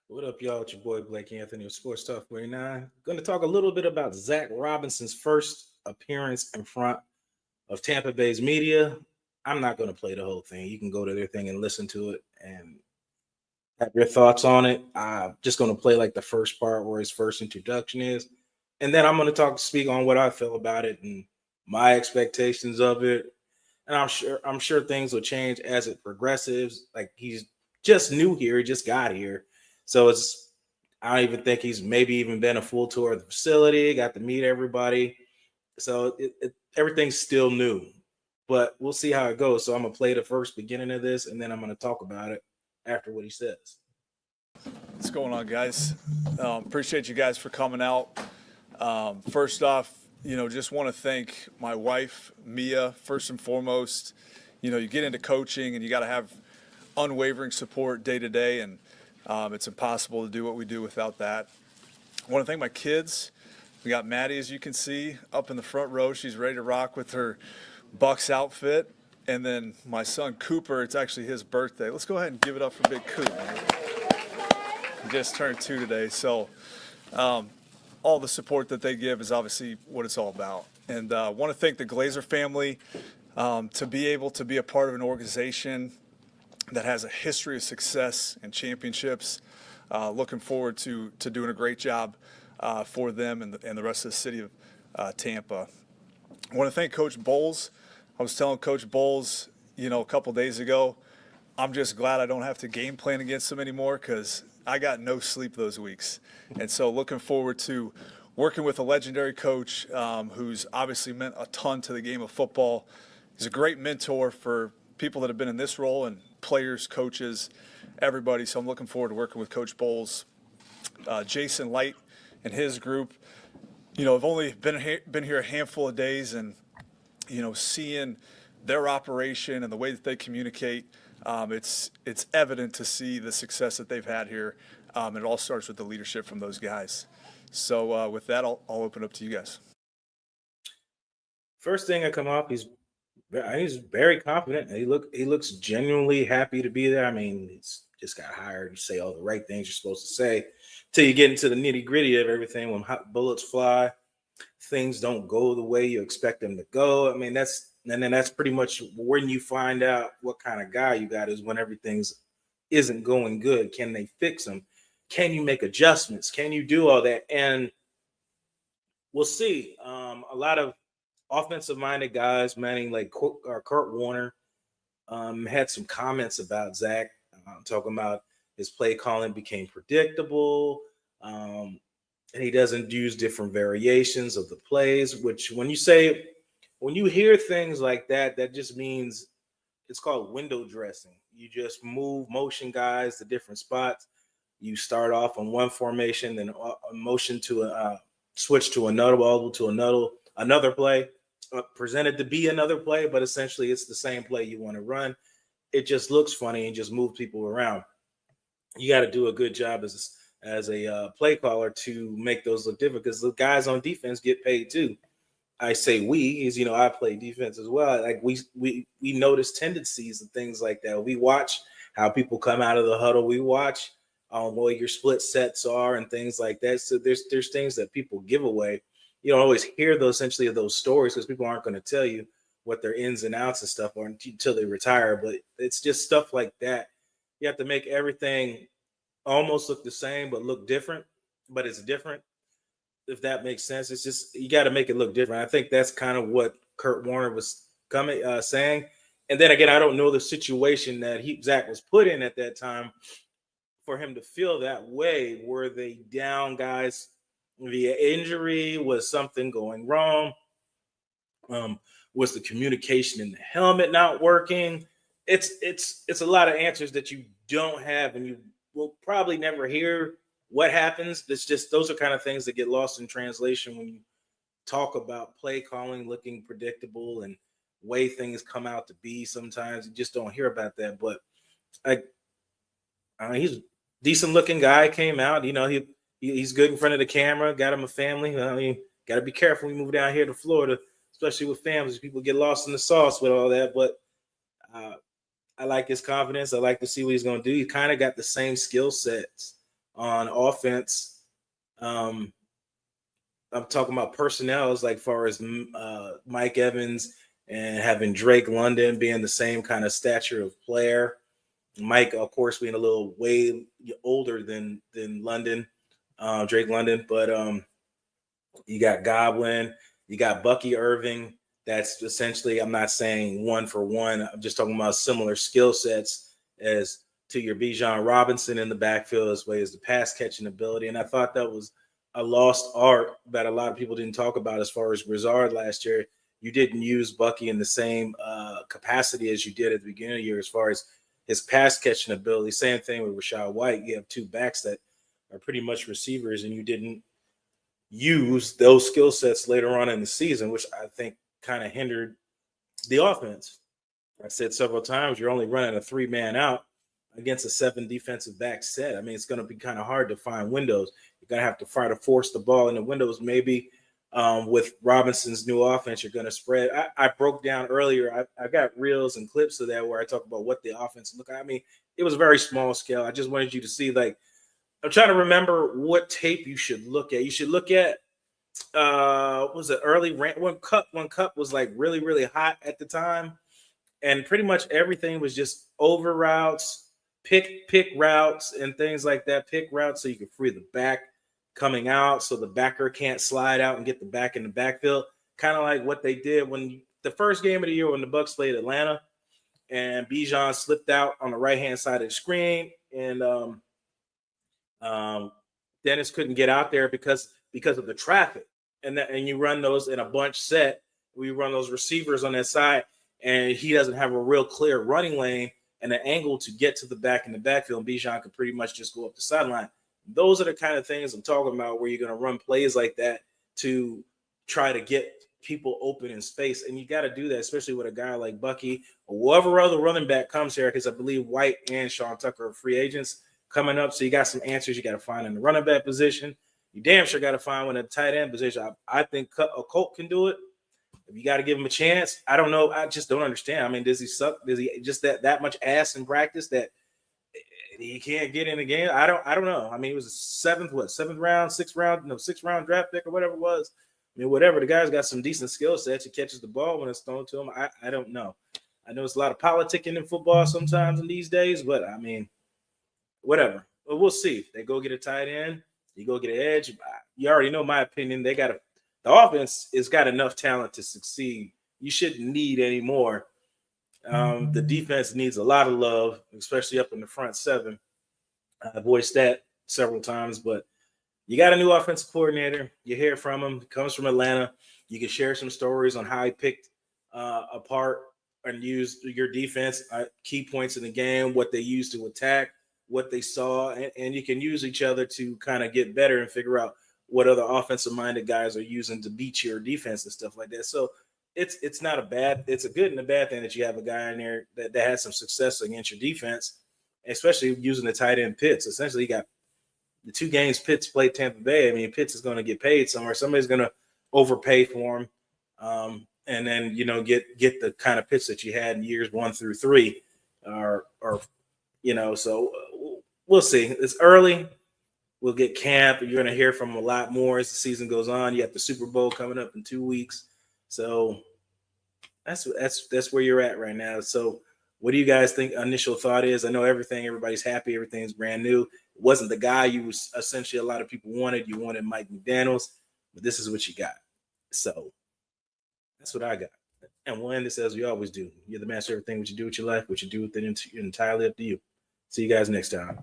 What up, y'all? It's your boy Blake Anthony of Sports Talk49. Going to talk a little bit about Zac Robinson's first appearance in front of Tampa Bay's media. I'm not going to play the whole thing. You can go to their thing and listen to it and have your thoughts on it. I'm just going to play like the first part where his first introduction is, and then I'm going to speak on what I feel about it and my expectations of it. And I'm sure things will change as it progresses. Like he's just new here, he just got here, so it's I don't even think he's maybe even been a full tour of the facility, got to meet everybody. So everything's still new, but we'll see how it goes. So I'm gonna play the first beginning of this, and then I'm gonna talk about it after what he says. What's going on, guys? Appreciate you guys for coming out. First off, just want to thank my wife, Mia, first and foremost. You get into coaching and you got to have unwavering support day to day, and it's impossible to do what we do without that. I want to thank my kids. We got Maddie, as you can see, up in the front row. She's ready to rock with her Bucs outfit. And then my son, Cooper, it's actually his birthday. Let's go ahead and give it up for Big Coop. He just turned 2 today. So all the support that they give is obviously what it's all about. And I want to thank the Glazer family to be able to be a part of an organization that has a history of success and championships. Looking forward to doing a great job for them and the rest of the city of Tampa. I want to thank Coach Bowles. I was telling Coach Bowles, a couple days ago, I'm just glad I don't have to game plan against him anymore because I got no sleep those weeks. And so looking forward to working with a legendary coach who's obviously meant a ton to the game of football. He's a great mentor for people that have been in this role and players, coaches, everybody. So I'm looking forward to working with Coach Bowles. Jason Light and his group, I've only been here a handful of days, and seeing their operation and the way that they communicate, it's evident to see the success that they've had here. And it all starts with the leadership from those guys. So with that, I'll open up to you guys. First thing that come up, he's very confident. He looks genuinely happy to be there. I mean, he's just got hired. You say all the right things you're supposed to say till you get into the nitty gritty of everything. When hot bullets fly, things don't go the way you expect them to go. I mean, that's pretty much when you find out what kind of guy you got is when everything's isn't going good. Can they fix them? Can you make adjustments? Can you do all that? And we'll see. A lot of offensive-minded guys, meaning like Kurt Warner, had some comments about Zac, talking about his play calling became predictable, and he doesn't use different variations of the plays. Which, when you hear things like that, that just means it's called window dressing. You just motion guys to different spots. You start off on one formation, then motion to a switch to another ball to another play, presented to be another play, but essentially it's the same play you want to run. It just looks funny and just moves people around. You got to do a good job as a play caller to make those look different, because the guys on defense get paid too. I say we, is I play defense as well. Like we notice tendencies and things like that. We watch how people come out of the huddle. We watch what your split sets are and things like that. So there's things that people give away. You don't always hear those essentially of those stories because people aren't going to tell you what their ins and outs and stuff are until they retire. But it's just stuff like that. You have to make everything almost look the same but look different, but it's different, if that makes sense. It's just you got to make it look different. I think that's kind of what Kurt Warner was saying. And then again, I don't know the situation that Zac was put in at that time for him to feel that way. Were they down guys via injury? Was something going wrong? Was the communication in the helmet not working? It's a lot of answers that you don't have, and you will probably never hear what happens. It's just those are kind of things that get lost in translation when you talk about play calling looking predictable and way things come out to be. Sometimes you just don't hear about that. But he's a decent looking guy. Came out, he's good in front of the camera. Got him a family. I mean, got to be careful when you move down here to Florida, especially with families. People get lost in the sauce with all that. But I like his confidence. I like to see what he's going to do. He kind of got the same skill sets on offense. I'm talking about personnel, like far as Mike Evans and having Drake London being the same kind of stature of player. Mike, of course, being a little way older than London, Drake London, but you got Godwin, you got Bucky Irving. That's essentially, I'm not saying one for one. I'm just talking about similar skill sets as to your Bijan Robinson in the backfield, as well as the pass catching ability. And I thought that was a lost art that a lot of people didn't talk about as far as Brizard last year. You didn't use Bucky in the same capacity as you did at the beginning of the year as far as his pass catching ability. Same thing with Rachaad White. You have two backs that are pretty much receivers, and you didn't use those skill sets later on in the season, which I think kind of hindered the offense. I said several times, you're only running a 3-man out against a 7 defensive back set. I mean, it's going to be kind of hard to find windows. You're going to have to try to force the ball in the windows. Maybe with Robinson's new offense, you're going to spread. I broke down earlier. I got reels and clips of that where I talk about what the offense look like. I mean, it was very small scale. I just wanted you to see, like, I'm trying to remember what tape you should look at. You should look at was it early when Cup was like really, really hot at the time, and pretty much everything was just over routes, pick routes and things like that. Pick routes so you can free the back coming out, so the backer can't slide out and get the back in the backfield. Kind of like what they did when the first game of the year when the Bucs played Atlanta, and Bijan slipped out on the right hand side of the screen, and Dennis couldn't get out there because of the traffic, and you run those in a bunch set. We run those receivers on that side, and he doesn't have a real clear running lane and an angle to get to the back in the backfield. And Bijan could pretty much just go up the sideline. Those are the kind of things I'm talking about where you're going to run plays like that to try to get people open in space, and you got to do that, especially with a guy like Bucky or whoever other running back comes here, because I believe White and Sean Tucker are free agents coming up. So you got some answers you got to find in the running back position. You damn sure got to find one in the tight end position. I think a Colt can do it. If you got to give him a chance, I don't know. I just don't understand. I mean, does he suck? Does he just that much ass in practice that he can't get in the game? I don't know. I mean, it was a sixth round draft pick or whatever it was. I mean, whatever. The guy's got some decent skill sets. He catches the ball when it's thrown to him. I don't know. I know it's a lot of politicking in football sometimes in these days, but I mean, whatever. But we'll see. They go get a tight end. You go get an edge. You already know my opinion. The offense has got enough talent to succeed. You shouldn't need any more. The defense needs a lot of love, especially up in the front seven. I voiced that several times, but you got a new offensive coordinator. You hear from him. He comes from Atlanta. You can share some stories on how he picked apart and used your defense, key points in the game, what they used to attack, what they saw, and you can use each other to kind of get better and figure out what other offensive-minded guys are using to beat your defense and stuff like that. So it's a good and a bad thing that you have a guy in there that has some success against your defense, especially using the tight end Pitts. Essentially, you got the 2 games Pitts played Tampa Bay. I mean, Pitts is going to get paid somewhere. Somebody's going to overpay for him, and then get the kind of Pitts that you had in years 1 through 3, or So we'll see. It's early. We'll get camp. You're going to hear from him a lot more as the season goes on. You have the Super Bowl coming up in 2 weeks, so that's where you're at right now. So, what do you guys think? Initial thought is, I know everybody's happy, everything's brand new. It wasn't the guy essentially a lot of people wanted. You wanted Mike McDaniels, but this is what you got. So that's what I got. And we'll end this as we always do. You're the master of everything. What you do with your life, what you do with it, entirely up to you. See you guys next time.